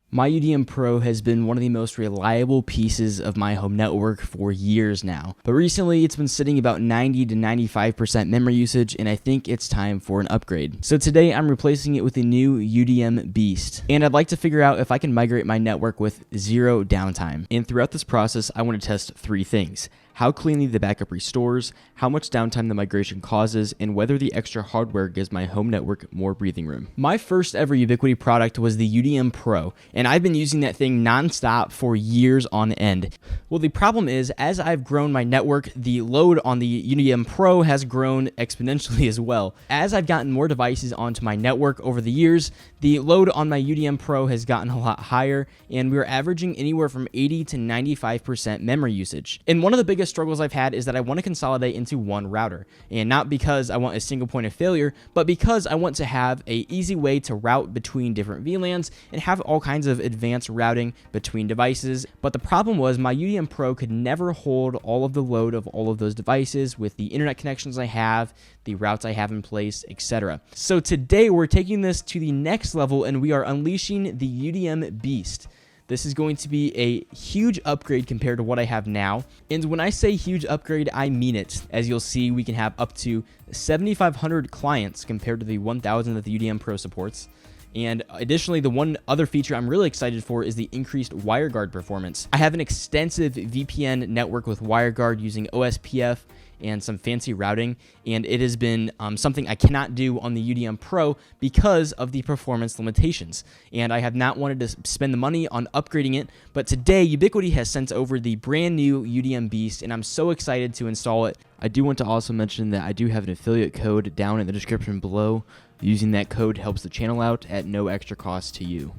My UDM Pro has been one of the most reliable pieces of my home network for years now, but recently it's been sitting about 90 to 95% memory usage, and I think it's time for an upgrade. So today I'm replacing it with the new UDM Beast, and I'd like to figure out if I can migrate my network with zero downtime. And throughout this process, I want to test three things: how cleanly the backup restores, how much downtime the migration causes, and whether the extra hardware gives my home network more breathing room. My first ever Ubiquiti product was the UDM Pro, and I've been using that thing nonstop for years on end. Well, the problem is, as I've grown my network, the load on the UDM Pro has grown exponentially as well. As I've gotten more devices onto my network over the years, the load on my UDM Pro has gotten a lot higher, and we're averaging anywhere from 80 to 95% memory usage. And one of the biggest struggles I've had is that I want to consolidate into one router, and not because I want a single point of failure, but because I want to have an easy way to route between different VLANs and have all kinds of advanced routing between devices. But the problem was my UDM Pro could never hold all of the load of all of those devices with the internet connections I have, the routes I have in place, etc. So today we're taking this to the next level, and we are unleashing the UDM Beast. This is going to be a huge upgrade compared to what I have now. And when I say huge upgrade, I mean it. As you'll see, we can have up to 7,500 clients compared to the 1,000 that the UDM Pro supports. And additionally, the one other feature I'm really excited for is the increased WireGuard performance. I have an extensive VPN network with WireGuard using OSPF and some fancy routing, and it has been something I cannot do on the UDM Pro because of the performance limitations, and I have not wanted to spend the money on upgrading it. But today Ubiquiti has sent over the brand new UDM Beast, and I'm so excited to install it. I do want to also mention that I do have an affiliate code down in the description below. Using that code helps the channel out at no extra cost to you.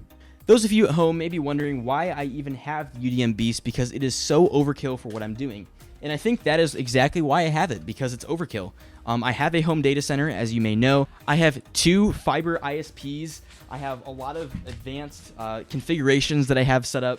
Those of you at home may be wondering why I even have the UDM Beast, because it is so overkill for what I'm doing. And I think that is exactly why I have it, because it's overkill. I have a home data center, as you may know. I have 2 fiber ISPs. I have a lot of advanced configurations that I have set up.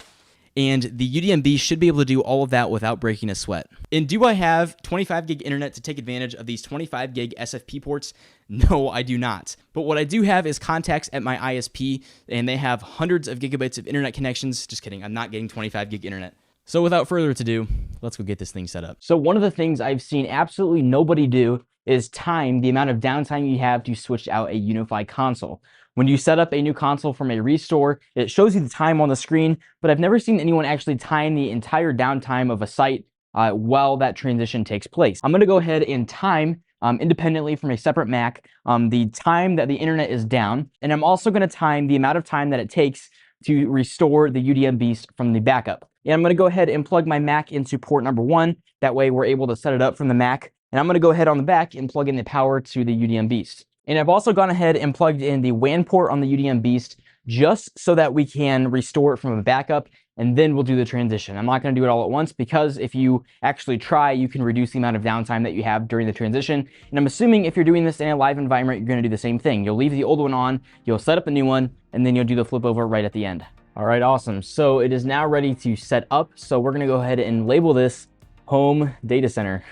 And the UDM Beast should be able to do all of that without breaking a sweat. And do I have 25 gig internet to take advantage of these 25 gig SFP ports? No, I do not. But what I do have is contacts at my ISP, and they have hundreds of gigabytes of internet connections. Just kidding, I'm not getting 25 gig internet. So without further ado, let's go get this thing set up. So one of the things I've seen absolutely nobody do is time the amount of downtime you have to switch out a unified console. When you set up a new console from a restore, it shows you the time on the screen, but I've never seen anyone actually time the entire downtime of a site while that transition takes place. I'm going to go ahead and time independently from a separate Mac the time that the internet is down, and I'm also going to time the amount of time that it takes to restore the UDM Beast from the backup. And I'm going to go ahead and plug my Mac into port number 1. That way we're able to set it up from the Mac. And I'm going to go ahead on the back and plug in the power to the UDM Beast. And I've also gone ahead and plugged in the WAN port on the UDM Beast just so that we can restore it from a backup, and then we'll do the transition. I'm not going to do it all at once, because if you actually try, you can reduce the amount of downtime that you have during the transition. And I'm assuming if you're doing this in a live environment, you're going to do the same thing. You'll leave the old one on, you'll set up a new one, and then you'll do the flip over right at the end. All right, awesome. So it is now ready to set up. So we're going to go ahead and label this Home Data Center.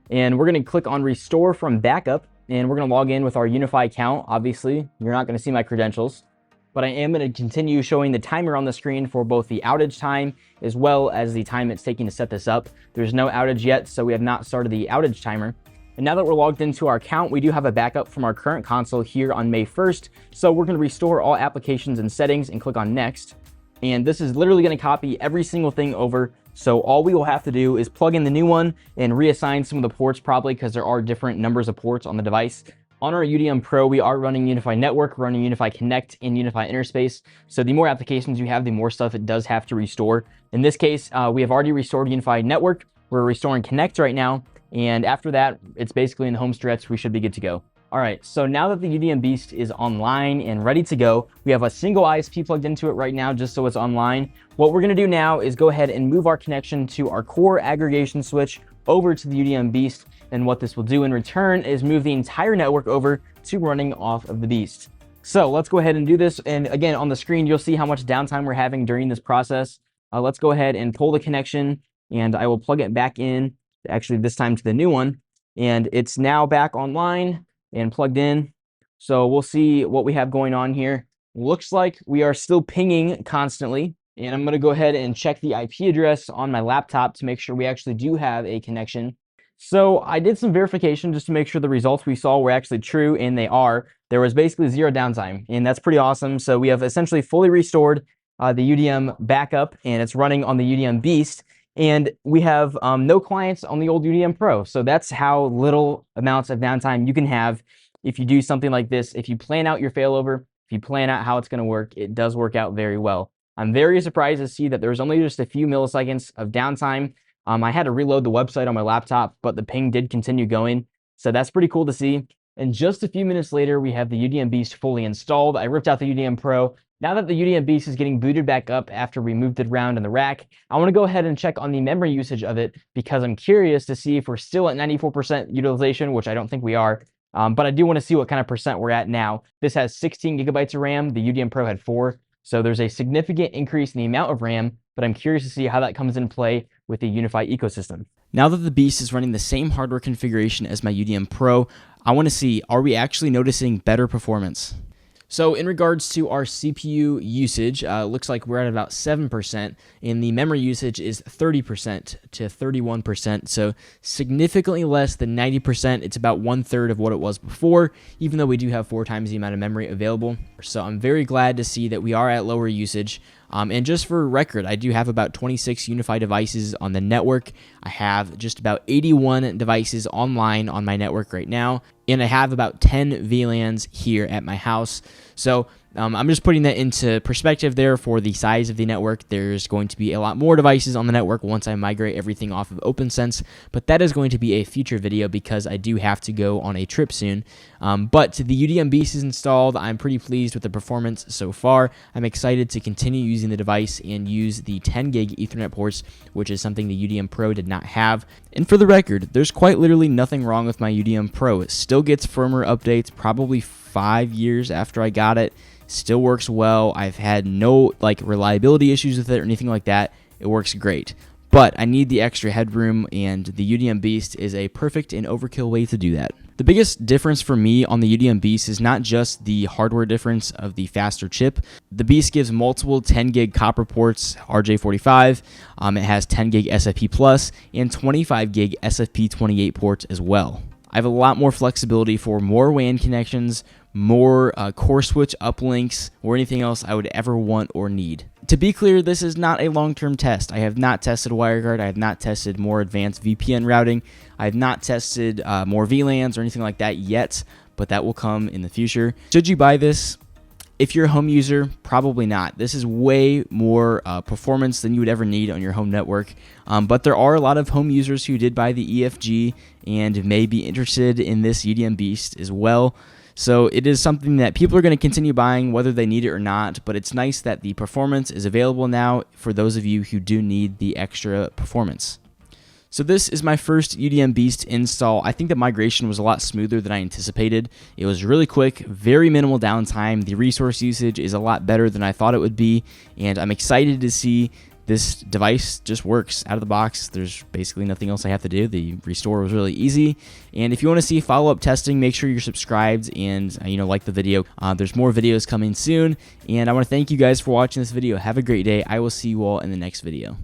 And we're going to click on Restore from Backup, and we're going to log in with our Unify account. Obviously, you're not going to see my credentials, but I am going to continue showing the timer on the screen for both the outage time as well as the time it's taking to set this up. There's no outage yet, so we have not started the outage timer. And now that we're logged into our account, we do have a backup from our current console here on May 1st. So we're going to restore all applications and settings and click on Next. And this is literally going to copy every single thing over. So all we will have to do is plug in the new one and reassign some of the ports, probably because there are different numbers of ports on the device. On our UDM Pro, we are running Unify Network, running Unify Connect, and Unify Interspace. So the more applications you have, the more stuff it does have to restore. In this case, we have already restored Unify Network. We're restoring Connect right now. And after that, it's basically in the home stretch. We should be good to go. All right, so now that the UDM Beast is online and ready to go, we have a single ISP plugged into it right now just so it's online. What we're gonna do now is go ahead and move our connection to our core aggregation switch over to the UDM Beast. And what this will do in return is move the entire network over to running off of the Beast. So let's go ahead and do this. And again, on the screen, you'll see how much downtime we're having during this process. Let's go ahead and pull the connection, and I will plug it back in, actually this time to the new one. And it's now back online and plugged in. So we'll see what we have going on here. Looks like we are still pinging constantly. And I'm going to go ahead and check the IP address on my laptop to make sure we actually do have a connection. So I did some verification just to make sure the results we saw were actually true, and they are. There was basically zero downtime, and that's pretty awesome. So we have essentially fully restored the UDM backup, and it's running on the UDM Beast. And we have no clients on the old UDM Pro. So that's how little amounts of downtime you can have if you do something like this. If you plan out your failover, if you plan out how it's going to work, it does work out very well. I'm very surprised to see that there's only just a few milliseconds of downtime. I had to reload the website on my laptop, but the ping did continue going. So that's pretty cool to see. And just a few minutes later, we have the UDM Beast fully installed. I ripped out the UDM Pro. Now that the UDM Beast is getting booted back up after we moved it around in the rack, I want to go ahead and check on the memory usage of it because I'm curious to see if we're still at 94% utilization, which I don't think we are. But I do want to see what kind of percent we're at now. This has 16 gigabytes of RAM. The UDM Pro had 4. So there's a significant increase in the amount of RAM, but I'm curious to see how that comes into play with the unified ecosystem. Now that the Beast is running the same hardware configuration as my UDM Pro, I want to see, are we actually noticing better performance? So in regards to our CPU usage, looks like we're at about 7%, and the memory usage is 30% to 31%, so significantly less than 90%. It's about 1/3 of what it was before, even though we do have 4 times the amount of memory available. So I'm very glad to see that we are at lower usage. And just for record, I do have about 26 unified devices on the network. I have just about 81 devices online on my network right now, and I have about 10 VLANs here at my house. So I'm just putting that into perspective there for the size of the network. There's going to be a lot more devices on the network once I migrate everything off of OpenSense, but that is going to be a future video because I do have to go on a trip soon. But the UDM Beast is installed. I'm pretty pleased with the performance so far. I'm excited to continue using the device and use the 10 gig Ethernet ports, which is something the UDM Pro did not have. And for the record, there's quite literally nothing wrong with my UDM Pro. It still gets firmware updates probably 5 years after I got it. Still works well. I've had no reliability issues with it or anything like that. It works great. But I need the extra headroom, and the UDM Beast is a perfect and overkill way to do that. The biggest difference for me on the UDM Beast is not just the hardware difference of the faster chip. The Beast gives multiple 10 gig copper ports, RJ45. It has 10 gig SFP Plus and 25 gig SFP28 ports as well. I have a lot more flexibility for more WAN connections, more core switch uplinks, or anything else I would ever want or need. To be clear, this is not a long-term test. I have not tested WireGuard. I have not tested more advanced VPN routing. I have not tested more VLANs or anything like that yet, but that will come in the future. Should you buy this? If you're a home user, probably not. This is way more performance than you would ever need on your home network. But there are a lot of home users who did buy the EFG and may be interested in this UDM Beast as well. So it is something that people are going to continue buying whether they need it or not, but it's nice that the performance is available now for those of you who do need the extra performance. So this is my first UDM Beast install. I think the migration was a lot smoother than I anticipated. It was really quick, very minimal downtime. The resource usage is a lot better than I thought it would be, and I'm excited to see this device just works out of the box. There's basically nothing else I have to do. The restore was really easy. And if you want to see follow-up testing, make sure you're subscribed and like the video. There's more videos coming soon, and I want to thank you guys for watching this video. Have a great day. I will see you all in the next video.